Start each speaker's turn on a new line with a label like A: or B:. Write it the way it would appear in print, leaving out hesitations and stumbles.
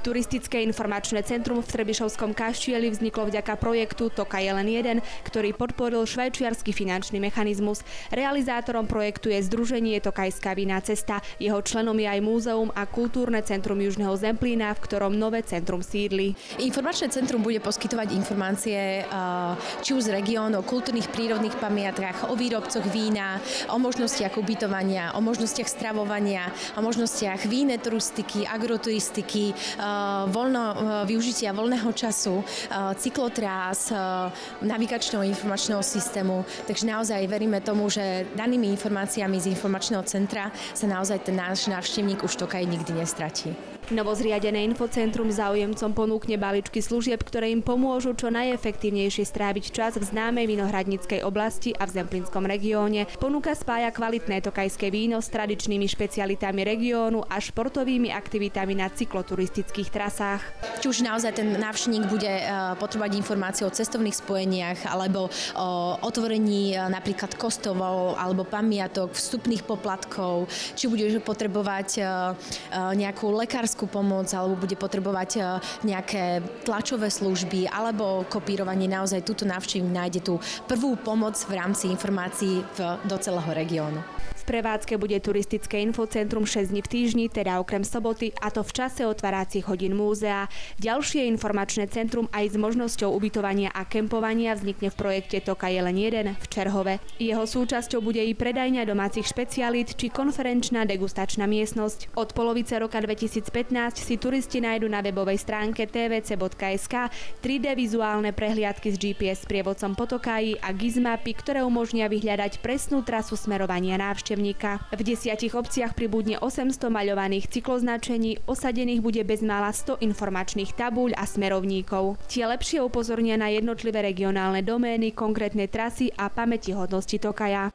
A: Turistické informačné centrum v Trebišovskom Kaštieli vzniklo vďaka projektu Tokaj je len jeden, ktorý podporil švajčiarsky finančný mechanizmus. Realizátorom projektu je združenie Tokajská vinná cesta. Jeho členom je aj múzeum a kultúrne centrum Južného Zemplína, v ktorom nové centrum sídli.
B: Informačné centrum bude poskytovať informácie či už z regiónu, o kultúrnych prírodných pamiatkách, o výrobcoch vína, o možnostiach ubytovania, o možnostiach stravovania, o možnostiach vinnej turistiky, agroturistiky, využitia voľného času, cyklotrás, navigačného informačného systému. Takže naozaj veríme tomu, že danými informáciami z informačného centra sa naozaj ten náš návštevník už Tokaj nikdy nestratí.
A: Novozriadené infocentrum záujemcom ponúkne balíčky služieb, ktoré im pomôžu čo najefektívnejšie stráviť čas v známej vinohradníckej oblasti a v Zemplínskom regióne. Ponuka spája kvalitné tokajské víno s tradičnými špecialitami regiónu a športovými aktivitami na cykloturistických trasách.
B: Či už naozaj ten návštevník bude potrebovať informácie o cestovných spojeniach alebo o otvorení napríklad kostovov alebo pamiatok, vstupných poplatkov, či bude potrebovať nejakú lekárskú pomoc alebo bude potrebovať nejaké tlačové služby alebo kopírovanie, naozaj túto návštevník nájde tú prvú pomoc v rámci informácií do celého regiónu.
A: V prevádzke bude turistické infocentrum 6 dní v týždni, teda okrem soboty, a to v čase otváracích hodín múzea. Ďalšie informačné centrum aj s možnosťou ubytovania a kempovania vznikne v projekte Tokaj je len jeden v Čerhove. Jeho súčasťou bude i predajňa domácich špecialít či konferenčná degustačná miestnosť. Od polovice roka 2015 si turisti nájdu na webovej stránke tvc.sk 3D vizuálne prehliadky s GPS sprievodcom po Tokaji a gizmapy, ktoré umožnia vyhľadať presnú trasu smerovania návštevníka. V 10 obciach pribudne 800 maľovaných cykloznačení, osadených bude bezmála 100 informačných tabuľ a smerovníkov. Tie lepšie upozornia na jednotlivé regionálne domény, konkrétne trasy a pamätihodnosti Tokaja.